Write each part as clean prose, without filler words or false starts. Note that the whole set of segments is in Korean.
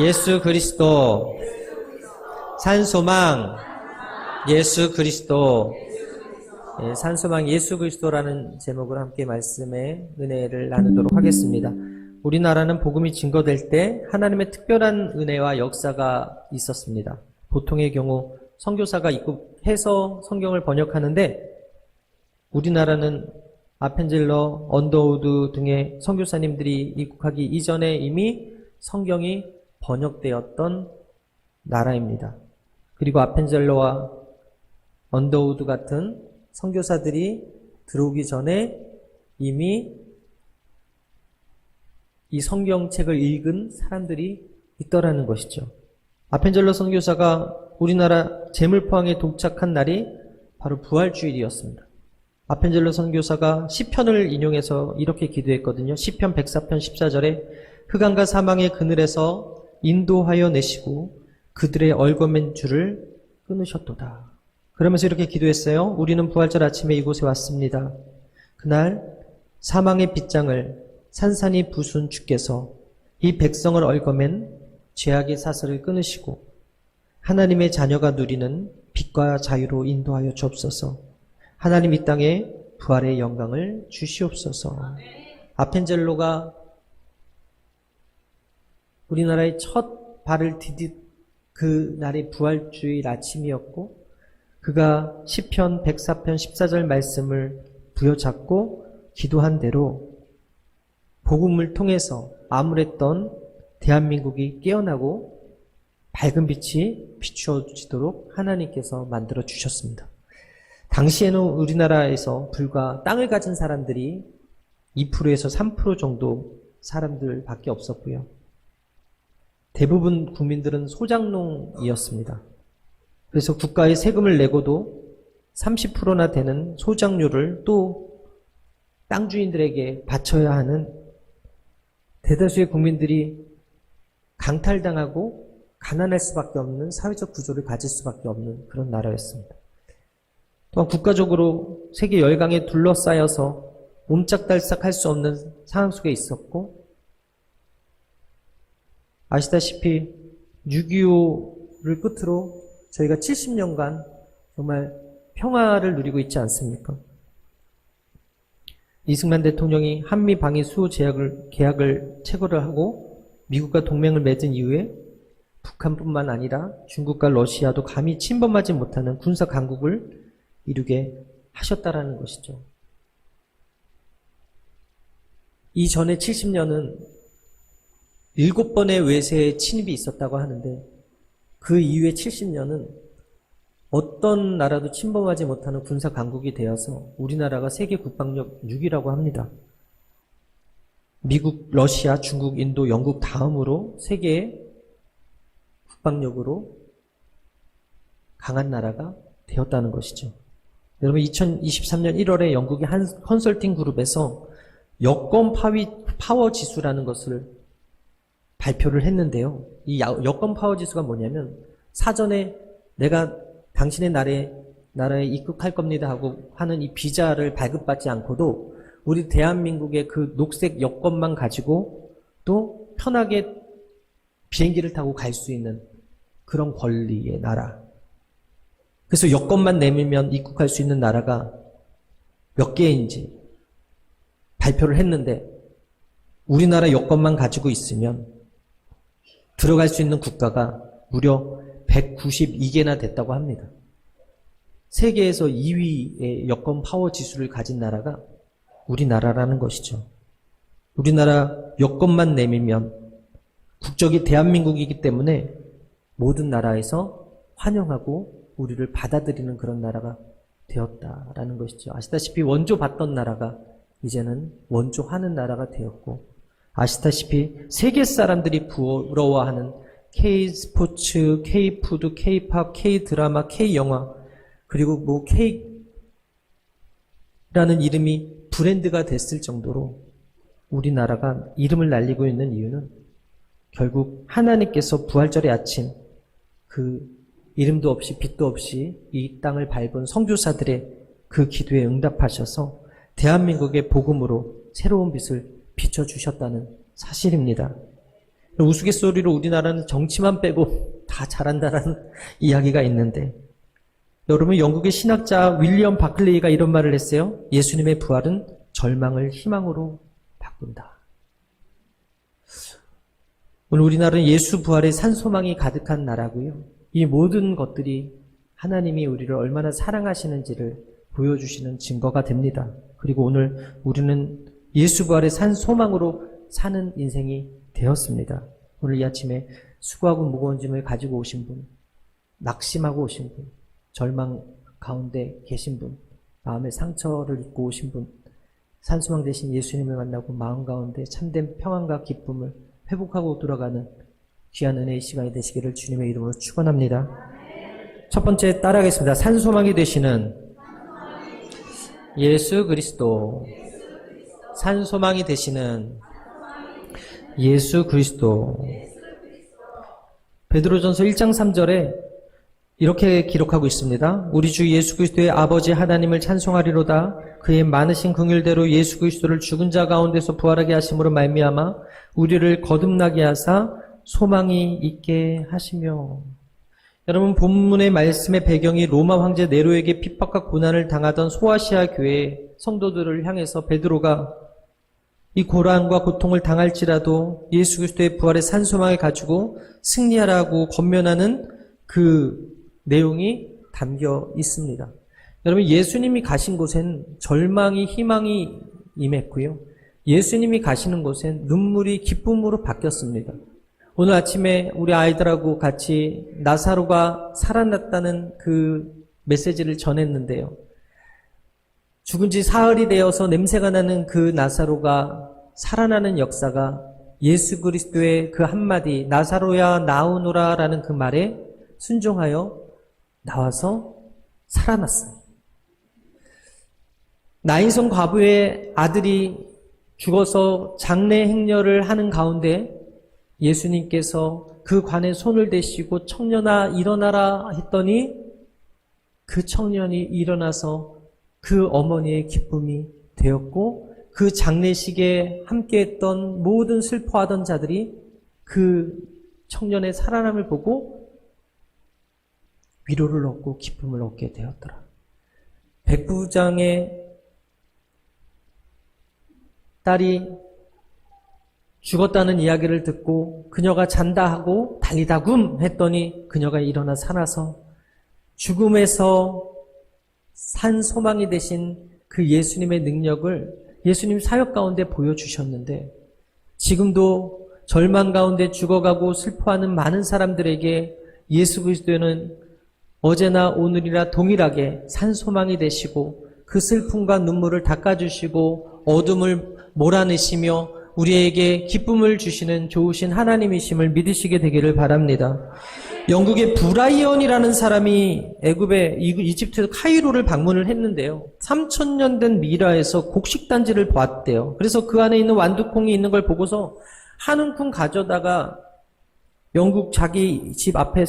예수 그리스도. 산소망 예수 그리스도. 예, 산소망 예수 그리스도라는 제목으로 함께 말씀의 은혜를 나누도록 하겠습니다. 우리나라는 복음이 증거될 때 하나님의 특별한 은혜와 역사가 있었습니다. 보통의 경우 선교사가 입국해서 성경을 번역하는데 우리나라는 아펜젤러, 언더우드 등의 선교사님들이 입국하기 이전에 이미 성경이 번역되었던 나라입니다. 그리고 아펜젤러와 언더우드 같은 선교사들이 들어오기 전에 이미 이 성경책을 읽은 사람들이 있더라는 것이죠. 아펜젤러 선교사가 우리나라 제물포항에 도착한 날이 바로 부활주일이었습니다. 아펜젤러 선교사가 시편을 인용해서 이렇게 기도했거든요. 시편 104편 14절에 흑암과 사망의 그늘에서 인도하여 내시고 그들의 얽어맨 줄을 끊으셨도다. 그러면서 이렇게 기도했어요. 우리는 부활절 아침에 이곳에 왔습니다. 그날 사망의 빗장을 산산이 부순 주께서 이 백성을 얽어맨 죄악의 사슬을 끊으시고 하나님의 자녀가 누리는 빛과 자유로 인도하여 주옵소서. 하나님 이 땅에 부활의 영광을 주시옵소서. 아펜젤로가 우리나라의 첫 발을 디딜 그 날이 부활주일 아침이었고 그가 시편 104편 14절 말씀을 부여잡고 기도한 대로 복음을 통해서 암울했던 대한민국이 깨어나고 밝은 빛이 비추어지도록 하나님께서 만들어 주셨습니다. 당시에는 우리나라에서 불과 땅을 가진 사람들이 2%에서 3% 정도 사람들밖에 없었고요. 대부분 국민들은 소작농이었습니다. 그래서 국가에 세금을 내고도 30%나 되는 소작료를 또 땅 주인들에게 바쳐야 하는 대다수의 국민들이 강탈당하고 가난할 수밖에 없는 사회적 구조를 가질 수밖에 없는 그런 나라였습니다. 또한 국가적으로 세계 열강에 둘러싸여서 옴짝달싹 할 수 없는 상황 속에 있었고 아시다시피 6.25를 끝으로 저희가 70년간 정말 평화를 누리고 있지 않습니까? 이승만 대통령이 한미 방위 수호 계약을 체결을 하고 미국과 동맹을 맺은 이후에 북한뿐만 아니라 중국과 러시아도 감히 침범하지 못하는 군사 강국을 이루게 하셨다라는 것이죠. 이전에 70년은 7번의 외세의 침입이 있었다고 하는데 그 이후에 70년은 어떤 나라도 침범하지 못하는 군사 강국이 되어서 우리나라가 세계 국방력 6위라고 합니다. 미국, 러시아, 중국, 인도, 영국 다음으로 세계의 국방력으로 강한 나라가 되었다는 것이죠. 여러분 2023년 1월에 영국의 한 컨설팅 그룹에서 여권 파워 지수라는 것을 발표를 했는데요. 이 여권 파워 지수가 뭐냐면 사전에 내가 당신의 나라에 입국할 겁니다 하고 하는 이 비자를 발급받지 않고도 우리 대한민국의 그 녹색 여권만 가지고 또 편하게 비행기를 타고 갈 수 있는 그런 권리의 나라. 그래서 여권만 내밀면 입국할 수 있는 나라가 몇 개인지 발표를 했는데 우리나라 여권만 가지고 있으면 들어갈 수 있는 국가가 무려 192개나 됐다고 합니다. 세계에서 2위의 여권 파워 지수를 가진 나라가 우리나라라는 것이죠. 우리나라 여권만 내밀면 국적이 대한민국이기 때문에 모든 나라에서 환영하고 우리를 받아들이는 그런 나라가 되었다라는 것이죠. 아시다시피 원조 받던 나라가 이제는 원조하는 나라가 되었고 아시다시피 세계 사람들이 부러워하는 K-스포츠, K-푸드, K-팝, K-드라마, K-영화 그리고 뭐 K라는 이름이 브랜드가 됐을 정도로 우리나라가 이름을 날리고 있는 이유는 결국 하나님께서 부활절의 아침 그 이름도 없이 빛도 없이 이 땅을 밟은 선교사들의 그 기도에 응답하셔서 대한민국의 복음으로 새로운 빛을 비춰주셨다는 사실입니다. 우스갯소리로 우리나라는 정치만 빼고 다 잘한다라는 이야기가 있는데, 여러분, 영국의 신학자 윌리엄 바클레이가 이런 말을 했어요. 예수님의 부활은 절망을 희망으로 바꾼다. 오늘 우리나라는 예수 부활의 산소망이 가득한 나라고요. 이 모든 것들이 하나님이 우리를 얼마나 사랑하시는지를 보여주시는 증거가 됩니다. 그리고 오늘 우리는 예수 부활의 산소망으로 사는 인생이 되었습니다. 오늘 이 아침에 수고하고 무거운 짐을 가지고 오신 분, 낙심하고 오신 분, 절망 가운데 계신 분, 마음의 상처를 입고 오신 분, 산소망 대신 예수님을 만나고 마음 가운데 참된 평안과 기쁨을 회복하고 돌아가는 귀한 은혜의 시간이 되시기를 주님의 이름으로 축원합니다. 첫 번째 따라하겠습니다. 산소망이 되시는 예수 그리스도. 산소망이 되시는 예수 그리스도. 베드로전서 1장 3절에 이렇게 기록하고 있습니다. 우리 주 예수 그리스도의 아버지 하나님을 찬송하리로다. 그의 많으신 긍휼대로 예수 그리스도를 죽은 자 가운데서 부활하게 하심으로 말미암아 우리를 거듭나게 하사 소망이 있게 하시며. 여러분, 본문의 말씀의 배경이 로마 황제 네로에게 핍박과 고난을 당하던 소아시아 교회 성도들을 향해서 베드로가 이 고난과 고통을 당할지라도 예수 그리스도의 부활의 산소망을 가지고 승리하라고 권면하는 그 내용이 담겨 있습니다. 여러분, 예수님이 가신 곳엔 절망이 희망이 임했고요. 예수님이 가시는 곳엔 눈물이 기쁨으로 바뀌었습니다. 오늘 아침에 우리 아이들하고 같이 나사로가 살아났다는 그 메시지를 전했는데요. 죽은 지 사흘이 되어서 냄새가 나는 그 나사로가 살아나는 역사가 예수 그리스도의 그 한마디 나사로야 나오노라 라는 그 말에 순종하여 나와서 살아났어요. 나인성 과부의 아들이 죽어서 장례 행렬을 하는 가운데 예수님께서 그 관에 손을 대시고 청년아 일어나라 했더니 그 청년이 일어나서 그 어머니의 기쁨이 되었고, 그 장례식에 함께했던 모든 슬퍼하던 자들이 그 청년의 살아남을 보고 위로를 얻고 기쁨을 얻게 되었더라. 백부장의 딸이 죽었다는 이야기를 듣고 그녀가 잔다 하고 달리다굼 했더니 그녀가 일어나 살아서 죽음에서 산 소망이 되신 그 예수님의 능력을 예수님 사역 가운데 보여주셨는데, 지금도 절망 가운데 죽어가고 슬퍼하는 많은 사람들에게 예수 그리스도는 어제나 오늘이나 동일하게 산 소망이 되시고 그 슬픔과 눈물을 닦아주시고 어둠을 몰아내시며 우리에게 기쁨을 주시는 좋으신 하나님이심을 믿으시게 되기를 바랍니다. 영국의 브라이언이라는 사람이 애굽의 이집트 카이로를 방문을 했는데요. 3000년 된 미라에서 곡식단지를 보았대요. 그래서 그 안에 있는 완두콩이 있는 걸 보고서 한 움큼 가져다가 영국 자기 집 앞에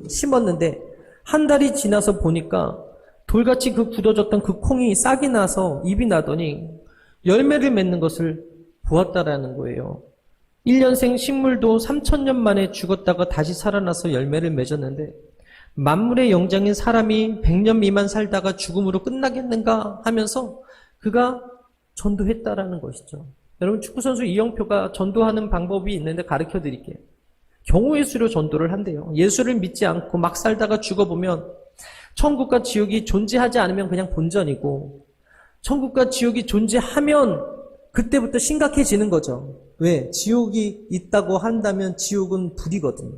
심었는데 한 달이 지나서 보니까 돌같이 그 굳어졌던 그 콩이 싹이 나서 잎이 나더니 열매를 맺는 것을 보았다라는 거예요. 1년생 식물도 3000년 만에 죽었다가 다시 살아나서 열매를 맺었는데, 만물의 영장인 사람이 100년 미만 살다가 죽음으로 끝나겠는가 하면서 그가 전도했다라는 것이죠. 여러분, 축구선수 이영표가 전도하는 방법이 있는데 가르쳐 드릴게요. 경우의 수로 전도를 한대요. 예수를 믿지 않고 막 살다가 죽어보면 천국과 지옥이 존재하지 않으면 그냥 본전이고, 천국과 지옥이 존재하면 그때부터 심각해지는 거죠. 왜? 지옥이 있다고 한다면 지옥은 불이거든요.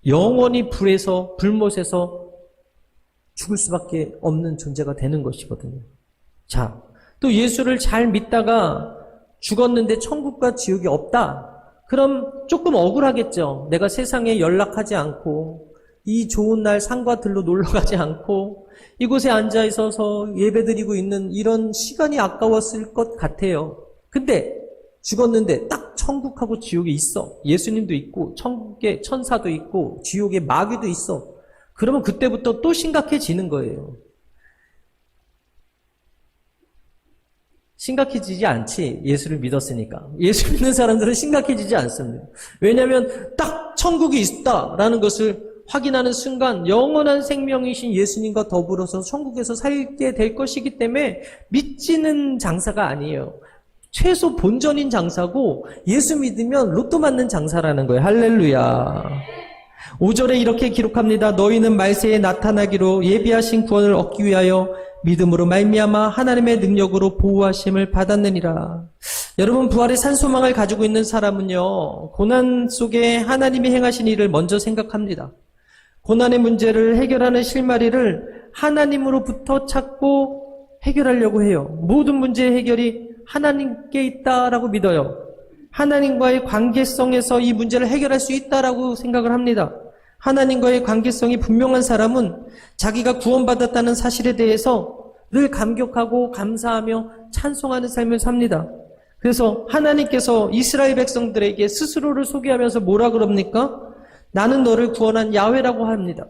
영원히 불못에서 죽을 수밖에 없는 존재가 되는 것이거든요. 자, 또 예수를 잘 믿다가 죽었는데 천국과 지옥이 없다. 그럼 조금 억울하겠죠. 내가 세상에 연락하지 않고 이 좋은 날 산과 들로 놀러 가지 않고 이곳에 앉아 있어서 예배드리고 있는 이런 시간이 아까웠을 것 같아요. 근데 죽었는데 딱 천국하고 지옥이 있어. 예수님도 있고 천국에 천사도 있고 지옥에 마귀도 있어. 그러면 그때부터 또 심각해지는 거예요. 심각해지지 않지. 예수를 믿었으니까. 예수 믿는 사람들은 심각해지지 않습니다. 왜냐하면 딱 천국이 있다라는 것을 확인하는 순간 영원한 생명이신 예수님과 더불어서 천국에서 살게 될 것이기 때문에 믿지는 장사가 아니에요. 최소 본전인 장사고 예수 믿으면 로또 맞는 장사라는 거예요. 할렐루야. 5절에 이렇게 기록합니다. 너희는 말세에 나타나기로 예비하신 구원을 얻기 위하여 믿음으로 말미암아 하나님의 능력으로 보호하심을 받았느니라. 여러분, 부활의 산소망을 가지고 있는 사람은요, 고난 속에 하나님이 행하신 일을 먼저 생각합니다. 고난의 문제를 해결하는 실마리를 하나님으로부터 찾고 해결하려고 해요. 모든 문제의 해결이 하나님께 있다라고 믿어요. 하나님과의 관계성에서 이 문제를 해결할 수 있다라고 생각을 합니다. 하나님과의 관계성이 분명한 사람은 자기가 구원받았다는 사실에 대해서 늘 감격하고 감사하며 찬송하는 삶을 삽니다. 그래서 하나님께서 이스라엘 백성들에게 스스로를 소개하면서 뭐라 그럽니까? 나는 너를 구원한 야훼라고 합니다.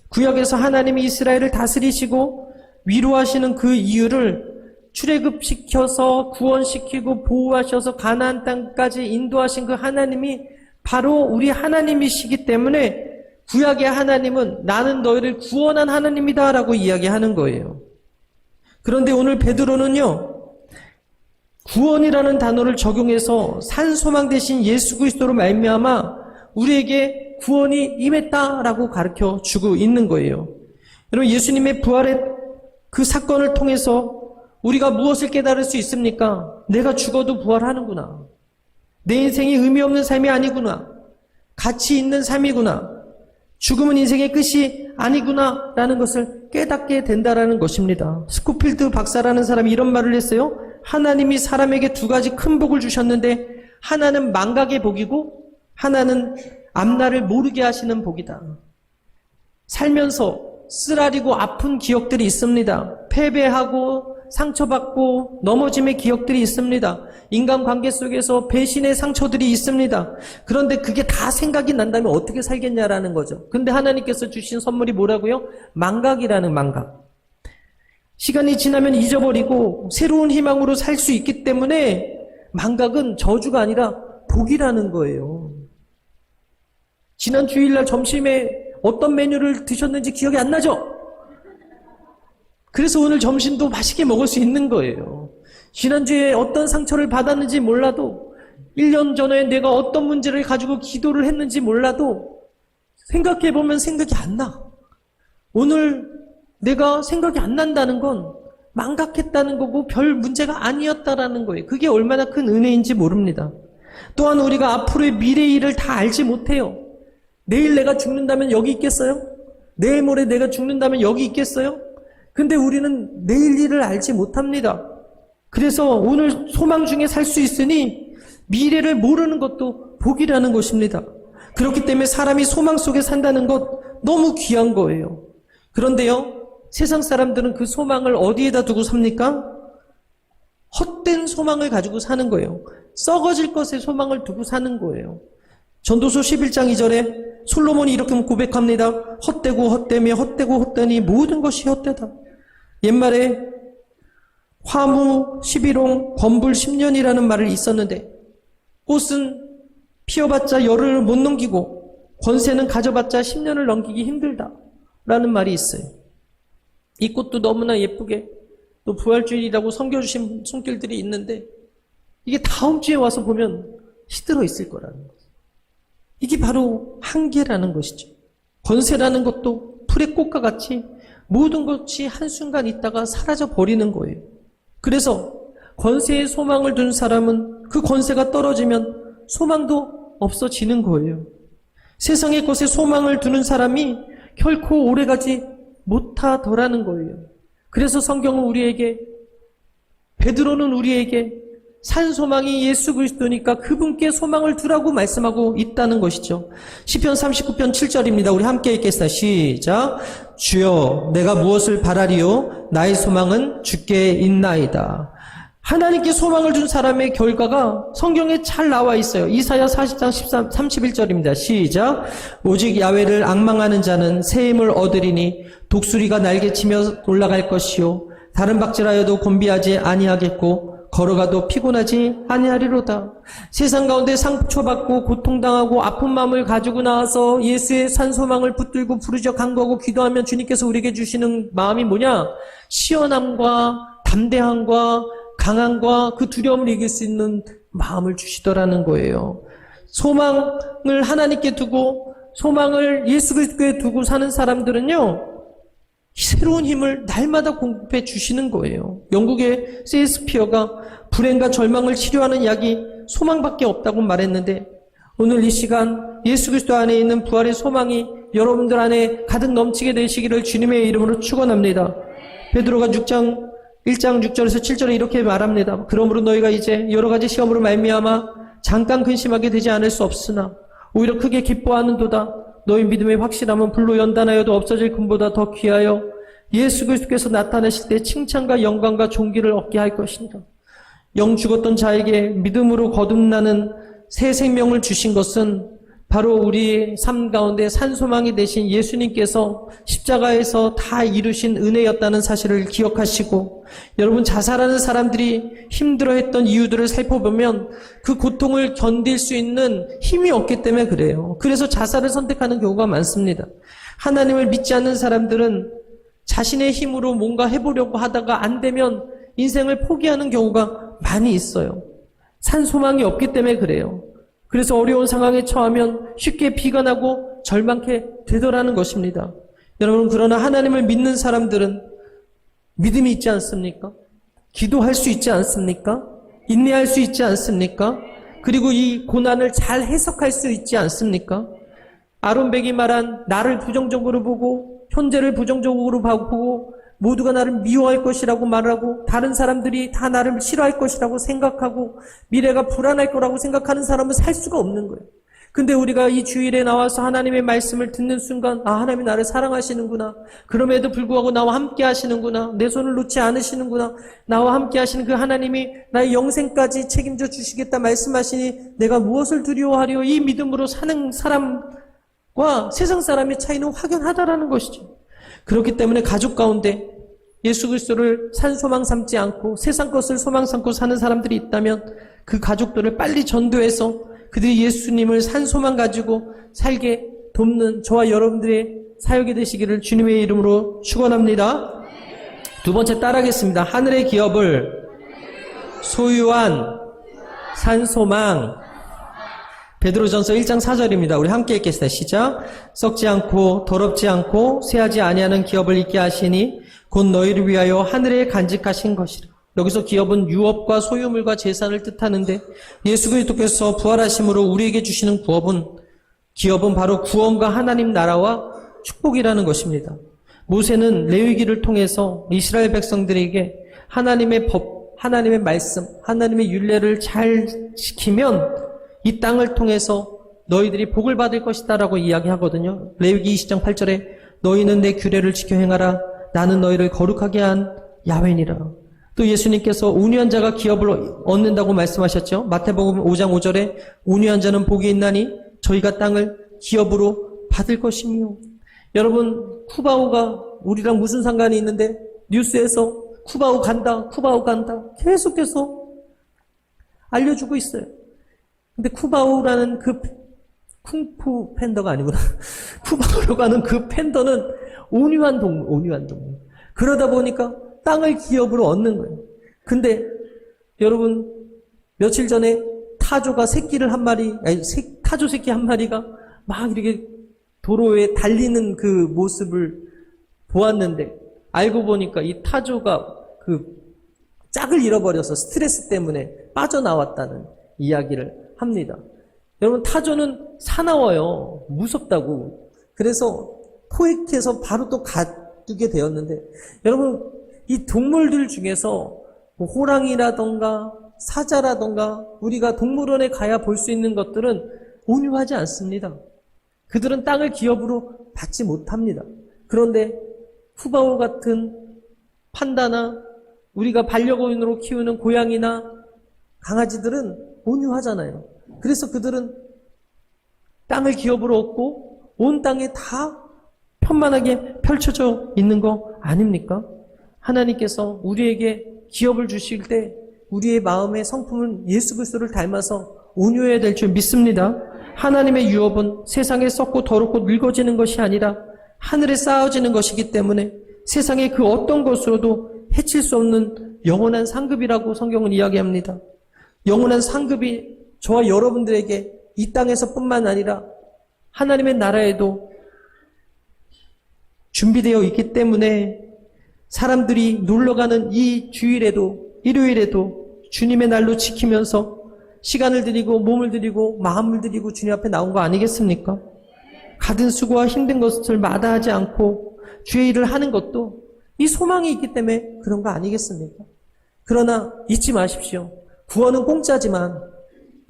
구약에서 하나님이 이스라엘을 다스리시고 위로하시는 그 이유를 출애굽시켜서 구원시키고 보호하셔서 가나안 땅까지 인도하신 그 하나님이 바로 우리 하나님이시기 때문에 구약의 하나님은 나는 너희를 구원한 하나님이다 라고 이야기하는 거예요. 그런데 오늘 베드로는요, 구원이라는 단어를 적용해서 산소망 대신 예수 그리스도로 말미암아 우리에게 구원이 임했다라고 가르쳐 주고 있는 거예요. 여러분, 예수님의 부활의 그 사건을 통해서 우리가 무엇을 깨달을 수 있습니까? 내가 죽어도 부활하는구나. 내 인생이 의미 없는 삶이 아니구나. 가치 있는 삶이구나. 죽음은 인생의 끝이 아니구나 라는 것을 깨닫게 된다라는 것입니다. 스코필드 박사라는 사람이 이런 말을 했어요. 하나님이 사람에게 두 가지 큰 복을 주셨는데 하나는 망각의 복이고 하나는 앞날을 모르게 하시는 복이다. 살면서 쓰라리고 아픈 기억들이 있습니다. 패배하고 상처받고 넘어짐의 기억들이 있습니다. 인간관계 속에서 배신의 상처들이 있습니다. 그런데 그게 다 생각이 난다면 어떻게 살겠냐라는 거죠. 근데 하나님께서 주신 선물이 뭐라고요? 망각이라는 망각. 시간이 지나면 잊어버리고 새로운 희망으로 살 수 있기 때문에 망각은 저주가 아니라 복이라는 거예요. 지난 주일날 점심에 어떤 메뉴를 드셨는지 기억이 안 나죠? 그래서 오늘 점심도 맛있게 먹을 수 있는 거예요. 지난주에 어떤 상처를 받았는지 몰라도 1년 전에 내가 어떤 문제를 가지고 기도를 했는지 몰라도 생각해보면 생각이 안 나. 오늘 내가 생각이 안 난다는 건 망각했다는 거고 별 문제가 아니었다라는 거예요. 그게 얼마나 큰 은혜인지 모릅니다. 또한 우리가 앞으로의 미래의 일을 다 알지 못해요. 내일 내가 죽는다면 여기 있겠어요? 내일 모레 내가 죽는다면 여기 있겠어요? 근데 우리는 내일 일을 알지 못합니다. 그래서 오늘 소망 중에 살 수 있으니 미래를 모르는 것도 복이라는 것입니다. 그렇기 때문에 사람이 소망 속에 산다는 것 너무 귀한 거예요. 그런데요, 세상 사람들은 그 소망을 어디에다 두고 삽니까? 헛된 소망을 가지고 사는 거예요. 썩어질 것에 소망을 두고 사는 거예요. 전도서 11장 2절에 솔로몬이 이렇게 고백합니다. 헛되고 헛되며 헛되고 헛되니 모든 것이 헛되다. 옛말에 화무 11홍 범불 10년이라는 말이 있었는데 꽃은 피어봤자 열흘을 못 넘기고 권세는 가져봤자 10년을 넘기기 힘들다 라는 말이 있어요. 이 꽃도 너무나 예쁘게 또 부활주일이라고 섬겨주신 손길들이 있는데 이게 다음 주에 와서 보면 시들어 있을 거라는 거죠. 이게 바로 한계라는 것이죠. 권세라는 것도 풀의 꽃과 같이 모든 것이 한순간 있다가 사라져 버리는 거예요. 그래서 권세에 소망을 둔 사람은 그 권세가 떨어지면 소망도 없어지는 거예요. 세상의 것에 소망을 두는 사람이 결코 오래가지 못하더라는 거예요. 그래서 성경은 우리에게, 베드로는 우리에게 산 소망이 예수 그리스도니까 그분께 소망을 두라고 말씀하고 있다는 것이죠. 시편 39편 7절입니다. 우리 함께 읽겠습니다. 시작. 주여 내가 무엇을 바라리요? 나의 소망은 주께 있나이다. 하나님께 소망을 준 사람의 결과가 성경에 잘 나와 있어요. 이사야 40장 31절입니다. 시작. 오직 야훼를 앙망하는 자는 새 힘을 얻으리니 독수리가 날개치며 올라갈 것이요 다른 박질하여도 곤비하지 아니하겠고 걸어가도 피곤하지 아니하리로다. 세상 가운데 상처받고 고통당하고 아픈 마음을 가지고 나와서 예수의 산소망을 붙들고 부르짖어 간구하고 기도하면 주님께서 우리에게 주시는 마음이 뭐냐? 시원함과 담대함과 강함과 그 두려움을 이길 수 있는 마음을 주시더라는 거예요. 소망을 하나님께 두고 소망을 예수 그리스도에 두고 사는 사람들은요, 새로운 힘을 날마다 공급해 주시는 거예요. 영국의 세익스피어가 불행과 절망을 치료하는 약이 소망밖에 없다고 말했는데, 오늘 이 시간 예수 그리스도 안에 있는 부활의 소망이 여러분들 안에 가득 넘치게 되시기를 주님의 이름으로 축원합니다. 베드로가 1장 6절에서 7절에 이렇게 말합니다. 그러므로 너희가 이제 여러 가지 시험으로 말미암아 잠깐 근심하게 되지 않을 수 없으나 오히려 크게 기뻐하는도다. 너희 믿음의 확실함은 불로 연단하여도 없어질 금보다 더 귀하여 예수 그리스도께서 나타나실 때 칭찬과 영광과 존귀를 얻게 할 것입니다. 영 죽었던 자에게 믿음으로 거듭나는 새 생명을 주신 것은 바로 우리의 삶 가운데 산소망이 되신 예수님께서 십자가에서 다 이루신 은혜였다는 사실을 기억하시고, 여러분 자살하는 사람들이 힘들어했던 이유들을 살펴보면 그 고통을 견딜 수 있는 힘이 없기 때문에 그래요. 그래서 자살을 선택하는 경우가 많습니다. 하나님을 믿지 않는 사람들은 자신의 힘으로 뭔가 해보려고 하다가 안 되면 인생을 포기하는 경우가 많이 있어요. 산소망이 없기 때문에 그래요. 그래서 어려운 상황에 처하면 쉽게 비관하고 절망케 되더라는 것입니다. 여러분, 그러나 하나님을 믿는 사람들은 믿음이 있지 않습니까? 기도할 수 있지 않습니까? 인내할 수 있지 않습니까? 그리고 이 고난을 잘 해석할 수 있지 않습니까? 아론백이 말한 나를 부정적으로 보고 현재를 부정적으로 보고 모두가 나를 미워할 것이라고 말하고 다른 사람들이 다 나를 싫어할 것이라고 생각하고 미래가 불안할 거라고 생각하는 사람은 살 수가 없는 거예요. 근데 우리가 이 주일에 나와서 하나님의 말씀을 듣는 순간, 아, 하나님이 나를 사랑하시는구나. 그럼에도 불구하고 나와 함께 하시는구나. 내 손을 놓지 않으시는구나. 나와 함께 하시는 그 하나님이 나의 영생까지 책임져 주시겠다 말씀하시니 내가 무엇을 두려워하리요. 이 믿음으로 사는 사람과 세상 사람의 차이는 확연하다라는 것이죠. 그렇기 때문에 가족 가운데 예수 그리스도를 산소망 삼지 않고 세상 것을 소망 삼고 사는 사람들이 있다면 그 가족들을 빨리 전도해서 그들이 예수님을 산소망 가지고 살게 돕는 저와 여러분들의 사역이 되시기를 주님의 이름으로 축원합니다. 두 번째 따라하겠습니다. 하늘의 기업을 소유한 산소망. 베드로전서 1장 4절입니다. 우리 함께 읽겠습니다. 시작. 썩지 않고 더럽지 않고 쇠하지 아니하는 기업을 있게 하시니 곧 너희를 위하여 하늘에 간직하신 것이라. 여기서 기업은 유업과 소유물과 재산을 뜻하는데 예수 그리스도께서 부활하심으로 우리에게 주시는 기업은 바로 구원과 하나님 나라와 축복이라는 것입니다. 모세는 레위기를 통해서 이스라엘 백성들에게 하나님의 법, 하나님의 말씀, 하나님의 율례를 잘 지키면 이 땅을 통해서 너희들이 복을 받을 것이다 라고 이야기하거든요. 레위기 20장 8절에 너희는 내 규례를 지켜 행하라. 나는 너희를 거룩하게 한 야훼니라. 또 예수님께서 온유한 자가 기업을 얻는다고 말씀하셨죠. 마태복음 5장 5절에 온유한 자는 복이 있나니 저희가 땅을 기업으로 받을 것이며. 여러분, 쿠바오가 우리랑 무슨 상관이 있는데 뉴스에서 쿠바오 간다 계속해서 알려주고 있어요. 근데 쿠바오라는 그 쿵푸 팬더가 아니구나. 쿠바오라고 하는 그 팬더는 온유한 동물. 그러다 보니까 땅을 기업으로 얻는 거예요. 근데 여러분, 며칠 전에 타조 새끼 한 마리가 막 이렇게 도로에 달리는 그 모습을 보았는데 알고 보니까 이 타조가 그 짝을 잃어버려서 스트레스 때문에 빠져나왔다는 이야기를 합니다. 여러분, 타조는 사나워요. 무섭다고. 그래서 포획해서 바로 또 가두게 되었는데, 여러분, 이 동물들 중에서 뭐 호랑이라던가 사자라던가 우리가 동물원에 가야 볼 수 있는 것들은 온유하지 않습니다. 그들은 땅을 기업으로 받지 못합니다. 그런데 쿠바오 같은 판다나 우리가 반려견으로 키우는 고양이나 강아지들은 온유하잖아요. 그래서 그들은 땅을 기업으로 얻고 온 땅에 다 편만하게 펼쳐져 있는 거 아닙니까? 하나님께서 우리에게 기업을 주실 때 우리의 마음의 성품은 예수 그리스도를 닮아서 온유해야 될 줄 믿습니다. 하나님의 유업은 세상에 썩고 더럽고 늙어지는 것이 아니라 하늘에 쌓아지는 것이기 때문에 세상의 그 어떤 것으로도 해칠 수 없는 영원한 상급이라고 성경은 이야기합니다. 영원한 상급이 저와 여러분들에게 이 땅에서뿐만 아니라 하나님의 나라에도 준비되어 있기 때문에 사람들이 놀러가는 이 주일에도 일요일에도 주님의 날로 지키면서 시간을 드리고 몸을 드리고 마음을 드리고 주님 앞에 나온 거 아니겠습니까? 가든 수고와 힘든 것을 마다하지 않고 주의 일을 하는 것도 이 소망이 있기 때문에 그런 거 아니겠습니까? 그러나 잊지 마십시오. 구원은 공짜지만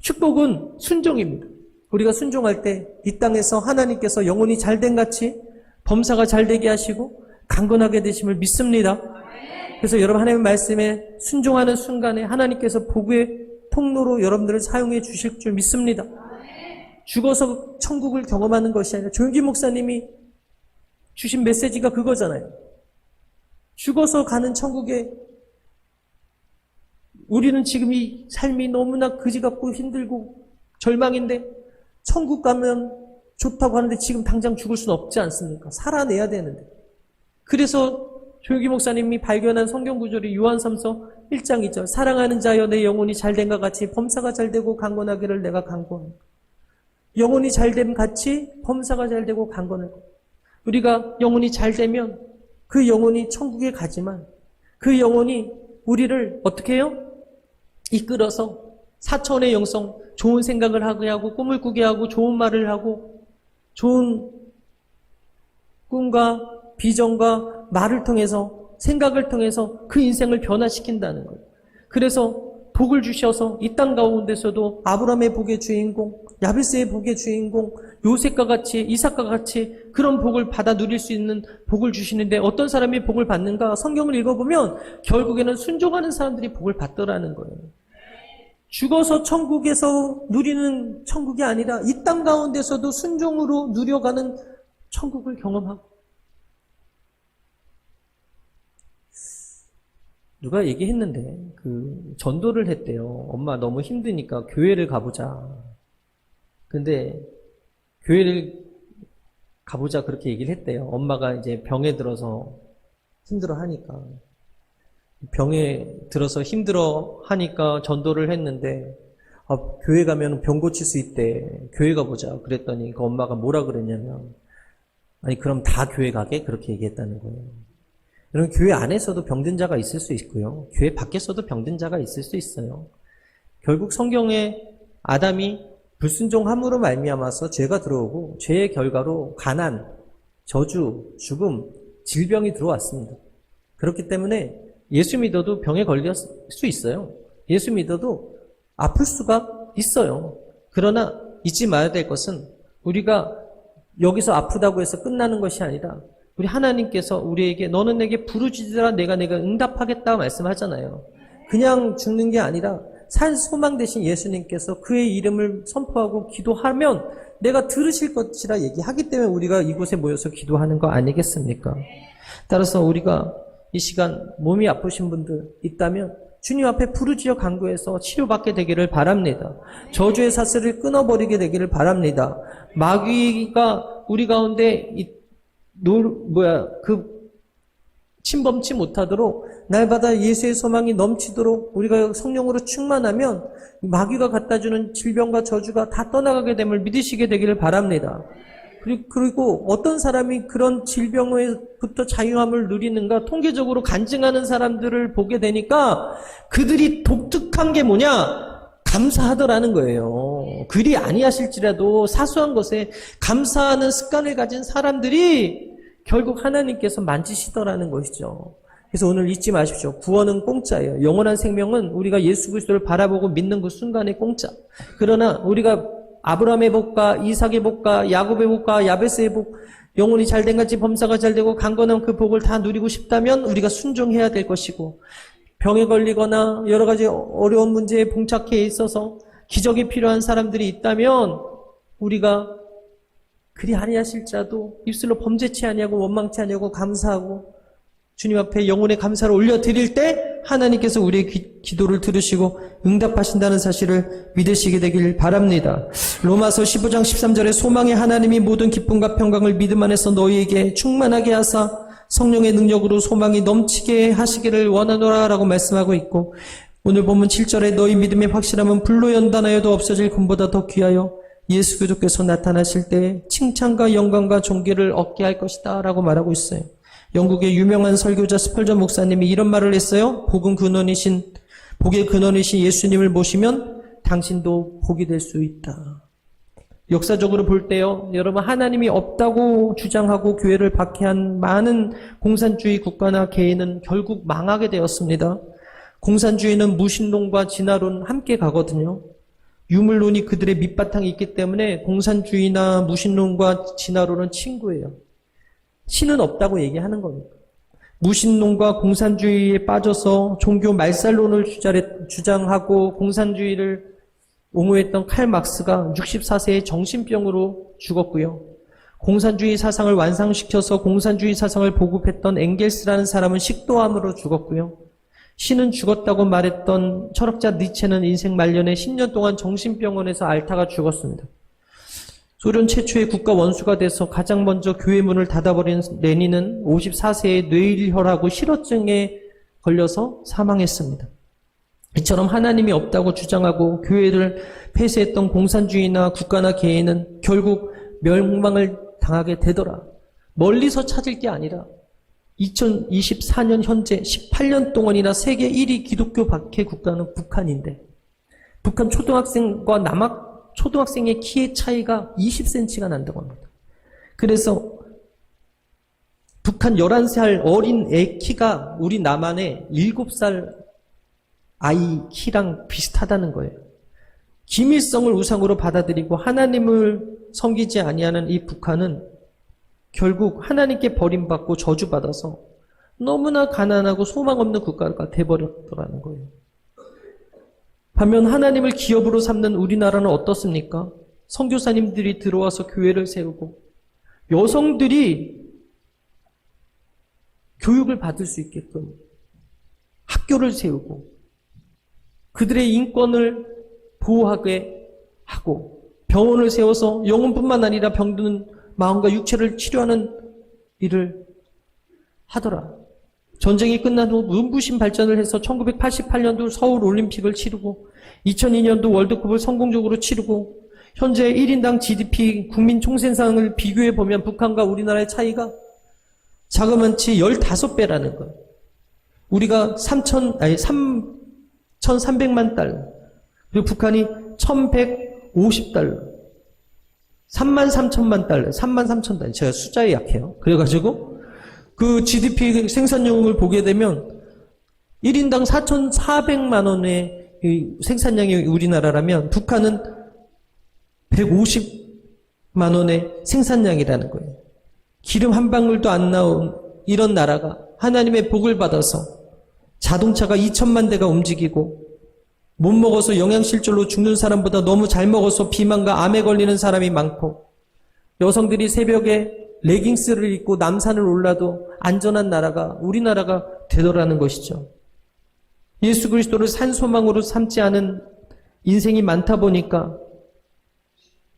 축복은 순종입니다. 우리가 순종할 때 이 땅에서 하나님께서 영혼이 잘된 같이 범사가 잘되게 하시고 강건하게 되심을 믿습니다. 그래서 여러분 하나님의 말씀에 순종하는 순간에 하나님께서 복의 통로로 여러분들을 사용해 주실 줄 믿습니다. 죽어서 천국을 경험하는 것이 아니라 조용기 목사님이 주신 메시지가 그거잖아요. 죽어서 가는 천국에 우리는 지금 이 삶이 너무나 그지 같고 힘들고 절망인데 천국 가면 좋다고 하는데 지금 당장 죽을 수는 없지 않습니까? 살아내야 되는데. 그래서 조용기 목사님이 발견한 성경 구절이 요한삼서 1장 2절 사랑하는 자여 내 영혼이 잘된과 같이 범사가 잘되고 강건하기를 내가 간구하노라. 영혼이 잘됨 같이 범사가 잘되고 강건하고 우리가 영혼이 잘되면 그 영혼이 천국에 가지만 그 영혼이 우리를 어떻게 해요? 이끌어서 사천의 영성 좋은 생각을 하게 하고 꿈을 꾸게 하고 좋은 말을 하고 좋은 꿈과 비전과 말을 통해서 생각을 통해서 그 인생을 변화시킨다는 거예요. 그래서 복을 주셔서 이 땅 가운데서도 아브라함의 복의 주인공, 야베스의 복의 주인공, 요셉과 같이 이삭과 같이 그런 복을 받아 누릴 수 있는 복을 주시는데 어떤 사람이 복을 받는가? 성경을 읽어보면 결국에는 순종하는 사람들이 복을 받더라는 거예요. 죽어서 천국에서 누리는 천국이 아니라 이 땅 가운데서도 순종으로 누려가는 천국을 경험하고 누가 얘기했는데 전도를 했대요. 엄마 너무 힘드니까 교회를 가보자. 근데 교회를 가보자 그렇게 얘기를 했대요. 엄마가 이제 병에 들어서 힘들어 하니까. 병에 들어서 힘들어 하니까 전도를 했는데 교회 가면 병 고칠 수 있대. 교회 가보자. 그랬더니 그 엄마가 뭐라 그랬냐면 아니 그럼 다 교회 가게? 그렇게 얘기했다는 거예요. 여러분 교회 안에서도 병든 자가 있을 수 있고요. 교회 밖에서도 병든 자가 있을 수 있어요. 결국 성경에 아담이 불순종함으로 말미암아서 죄가 들어오고 죄의 결과로 가난, 저주, 죽음, 질병이 들어왔습니다. 그렇기 때문에 예수 믿어도 병에 걸릴 수 있어요. 예수 믿어도 아플 수가 있어요. 그러나 잊지 말아야 될 것은 우리가 여기서 아프다고 해서 끝나는 것이 아니라 우리 하나님께서 우리에게 너는 내게 부르짖으라 내가 응답하겠다 말씀하잖아요. 그냥 죽는 게 아니라 산 소망 되신 예수님께서 그의 이름을 선포하고 기도하면 내가 들으실 것이라 얘기하기 때문에 우리가 이곳에 모여서 기도하는 거 아니겠습니까? 따라서 우리가 이 시간 몸이 아프신 분들 있다면 주님 앞에 부르짖어 간구해서 치료받게 되기를 바랍니다. 저주의 사슬을 끊어버리게 되기를 바랍니다. 마귀가 우리 가운데 침범치 못하도록 날마다 예수의 소망이 넘치도록 우리가 성령으로 충만하면 마귀가 갖다주는 질병과 저주가 다 떠나가게 됨을 믿으시게 되기를 바랍니다. 그리고 어떤 사람이 그런 질병으로부터 자유함을 누리는가 통계적으로 간증하는 사람들을 보게 되니까 그들이 독특한 게 뭐냐? 감사하더라는 거예요. 그리 아니하실지라도 사소한 것에 감사하는 습관을 가진 사람들이 결국 하나님께서 만지시더라는 것이죠. 그래서 오늘 잊지 마십시오. 구원은 공짜예요. 영원한 생명은 우리가 예수 그리스도를 바라보고 믿는 그 순간에 공짜. 그러나 우리가 아브라함의 복과 이삭의 복과 야곱의 복과 야베스의 복, 영혼이 잘된 같이 범사가 잘되고 강건한 그 복을 다 누리고 싶다면 우리가 순종해야 될 것이고 병에 걸리거나 여러 가지 어려운 문제에 봉착해 있어서 기적이 필요한 사람들이 있다면 우리가 그리 아니하실지라도 입술로 범죄치 아니하고 원망치 아니하고 감사하고 주님 앞에 영혼의 감사를 올려드릴 때 하나님께서 우리의 기도를 들으시고 응답하신다는 사실을 믿으시게 되길 바랍니다. 로마서 15장 13절에 소망의 하나님이 모든 기쁨과 평강을 믿음 안에서 너희에게 충만하게 하사 성령의 능력으로 소망이 넘치게 하시기를 원하노라 라고 말씀하고 있고, 오늘 본문 7절에 너희 믿음의 확실함은 불로 연단하여도 없어질 금보다 더 귀하여 예수 그리스도께서 나타나실 때 칭찬과 영광과 존귀를 얻게 할 것이다 라고 말하고 있어요. 영국의 유명한 설교자 스펄전 목사님이 이런 말을 했어요. 복의 근원이신 예수님을 모시면 당신도 복이 될 수 있다. 역사적으로 볼 때요, 여러분, 하나님이 없다고 주장하고 교회를 박해한 많은 공산주의 국가나 개인은 결국 망하게 되었습니다. 공산주의는 무신론과 진화론 함께 가거든요. 유물론이 그들의 밑바탕이 있기 때문에 공산주의나 무신론과 진화론은 친구예요. 신은 없다고 얘기하는 겁니다. 무신론과 공산주의에 빠져서 종교 말살론을 주장하고 공산주의를 옹호했던 칼 막스가 64세에 정신병으로 죽었고요. 공산주의 사상을 완성시켜서 공산주의 사상을 보급했던 엥겔스라는 사람은 식도암으로 죽었고요. 신은 죽었다고 말했던 철학자 니체는 인생 말년에 10년 동안 정신병원에서 앓다가 죽었습니다. 소련 최초의 국가 원수가 돼서 가장 먼저 교회 문을 닫아버린 레닌은 54세에 뇌일혈하고 실어증에 걸려서 사망했습니다. 이처럼 하나님이 없다고 주장하고 교회를 폐쇄했던 공산주의나 국가나 개인은 결국 멸망을 당하게 되더라. 멀리서 찾을 게 아니라 2024년 현재 18년 동안이나 세계 1위 기독교 박해 국가는 북한인데, 북한 초등학생과 남학 초등학생의 키의 차이가 20cm가 난다고 합니다. 그래서 북한 11살 어린 애 키가 우리 남한의 7살 아이 키랑 비슷하다는 거예요. 기밀성을 우상으로 받아들이고 하나님을 섬기지 아니하는 이 북한은 결국 하나님께 버림받고 저주받아서 너무나 가난하고 소망 없는 국가가 돼버렸더라는 거예요. 반면 하나님을 기업으로 삼는 우리나라는 어떻습니까? 선교사님들이 들어와서 교회를 세우고 여성들이 교육을 받을 수 있게끔 학교를 세우고 그들의 인권을 보호하게 하고 병원을 세워서 영혼뿐만 아니라 병드는 마음과 육체를 치료하는 일을 하더라. 전쟁이 끝난 후 눈부신 발전을 해서 1988년도 서울 올림픽을 치르고 2002년도 월드컵을 성공적으로 치르고 현재 1인당 GDP 국민 총생산을 비교해 보면 북한과 우리나라의 차이가 자그만치 15배라는 거예요. 우리가 3,300만 달러, 그리고 북한이 1,150달러, 33,000만 달러, 33,000달러. 제가 숫자에 약해요. 그래가지고 그 GDP 생산량을 보게 되면 1인당 4,400만 원의 생산량이 우리나라라면 북한은 150만 원의 생산량이라는 거예요. 기름 한 방울도 안 나온 이런 나라가 하나님의 복을 받아서 자동차가 2천만 대가 움직이고 못 먹어서 영양실조로 죽는 사람보다 너무 잘 먹어서 비만과 암에 걸리는 사람이 많고 여성들이 새벽에 레깅스를 입고 남산을 올라도 안전한 나라가 우리나라가 되더라는 것이죠. 예수 그리스도를 산소망으로 삼지 않은 인생이 많다 보니까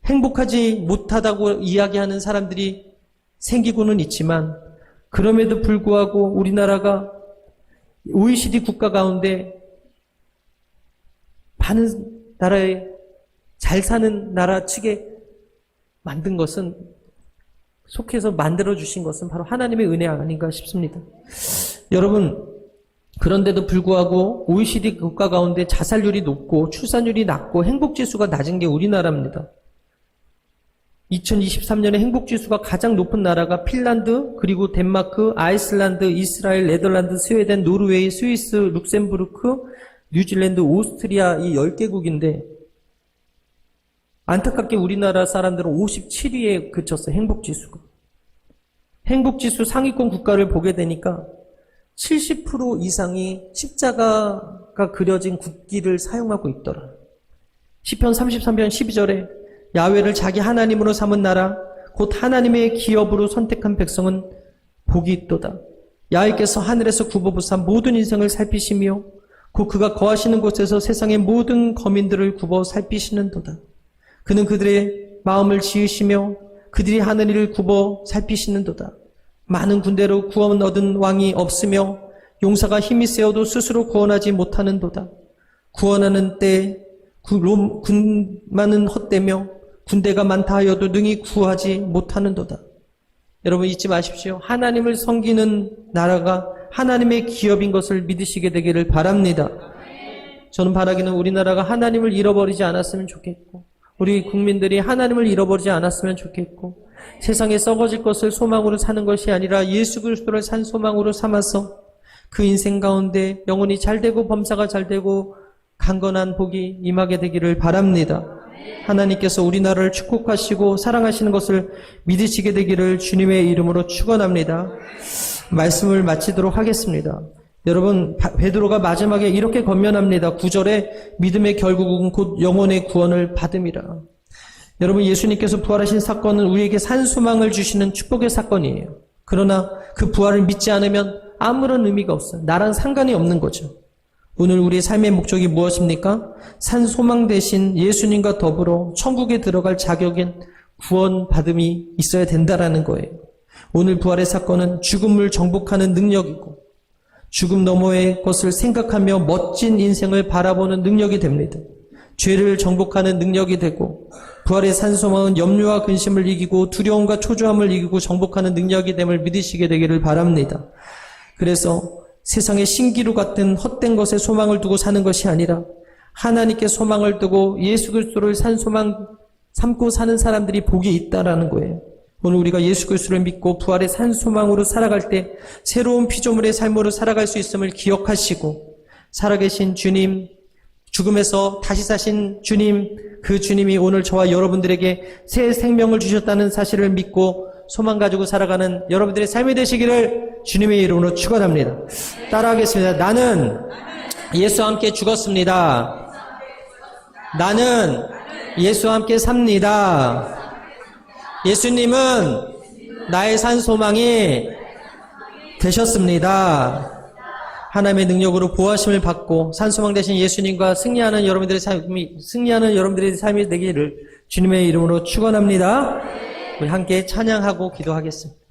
행복하지 못하다고 이야기하는 사람들이 생기고는 있지만 그럼에도 불구하고 우리나라가 OECD 국가 가운데 많은 나라에 잘 사는 나라 측에 만든 것은 속해서 만들어주신 것은 바로 하나님의 은혜 아닌가 싶습니다. 여러분, 그런데도 불구하고 OECD 국가 가운데 자살률이 높고 출산율이 낮고 행복지수가 낮은 게 우리나라입니다. 2023년에 행복지수가 가장 높은 나라가 핀란드, 그리고 덴마크, 아이슬란드, 이스라엘, 네덜란드, 스웨덴, 노르웨이, 스위스, 룩셈부르크, 뉴질랜드, 오스트리아 이 10개국인데 안타깝게 우리나라 사람들은 57위에 그쳤어요. 행복지수가. 행복지수 상위권 국가를 보게 되니까 70% 이상이 십자가가 그려진 국기를 사용하고 있더라. 시편 33편 12절에 야훼를 자기 하나님으로 삼은 나라 곧 하나님의 기업으로 선택한 백성은 복이 있도다. 야훼께서 하늘에서 굽어보사 모든 인생을 살피시며 곧 그가 거하시는 곳에서 세상의 모든 거민들을 굽어 살피시는도다. 그는 그들의 마음을 지으시며 그들이 하는 일을 굽어 살피시는도다. 많은 군대로 구원 얻은 왕이 없으며 용사가 힘이 세어도 스스로 구원하지 못하는도다. 구원하는 때 군만은 헛되며 군대가 많다 하여도 능히 구하지 못하는도다. 여러분 잊지 마십시오. 하나님을 섬기는 나라가 하나님의 기업인 것을 믿으시게 되기를 바랍니다. 저는 바라기는 우리나라가 하나님을 잃어버리지 않았으면 좋겠고 우리 국민들이 하나님을 잃어버리지 않았으면 좋겠고 세상에 썩어질 것을 소망으로 사는 것이 아니라 예수 그리스도를 산 소망으로 삼아서 그 인생 가운데 영혼이 잘되고 범사가 잘되고 강건한 복이 임하게 되기를 바랍니다. 하나님께서 우리나라를 축복하시고 사랑하시는 것을 믿으시게 되기를 주님의 이름으로 축원합니다. 말씀을 마치도록 하겠습니다. 여러분 베드로가 마지막에 이렇게 권면합니다. 9절에 믿음의 결국은 곧 영혼의 구원을 받음이라. 여러분 예수님께서 부활하신 사건은 우리에게 산 소망을 주시는 축복의 사건이에요. 그러나 그 부활을 믿지 않으면 아무런 의미가 없어요. 나랑 상관이 없는 거죠. 오늘 우리의 삶의 목적이 무엇입니까? 산 소망 대신 예수님과 더불어 천국에 들어갈 자격인 구원받음이 있어야 된다라는 거예요. 오늘 부활의 사건은 죽음을 정복하는 능력이고 죽음 너머의 것을 생각하며 멋진 인생을 바라보는 능력이 됩니다. 죄를 정복하는 능력이 되고 부활의 산 소망은 염려와 근심을 이기고 두려움과 초조함을 이기고 정복하는 능력이 됨을 믿으시게 되기를 바랍니다. 그래서 세상의 신기루 같은 헛된 것에 소망을 두고 사는 것이 아니라 하나님께 소망을 두고 예수 그리스도를 산 소망 삼고 사는 사람들이 복이 있다라는 거예요. 오늘 우리가 예수 그리스도를 믿고 부활의 산 소망으로 살아갈 때 새로운 피조물의 삶으로 살아갈 수 있음을 기억하시고 살아계신 주님, 죽음에서 다시 사신 주님, 그 주님이 오늘 저와 여러분들에게 새 생명을 주셨다는 사실을 믿고 소망 가지고 살아가는 여러분들의 삶이 되시기를 주님의 이름으로 축원합니다. 따라하겠습니다. 나는 예수와 함께 죽었습니다. 나는 예수와 함께 삽니다. 예수님은 나의 산 소망이 되셨습니다. 하나님의 능력으로 보호하심을 받고 산 소망 되신 예수님과 승리하는 여러분들의 삶이 되기를 주님의 이름으로 축원합니다. 우리 함께 찬양하고 기도하겠습니다.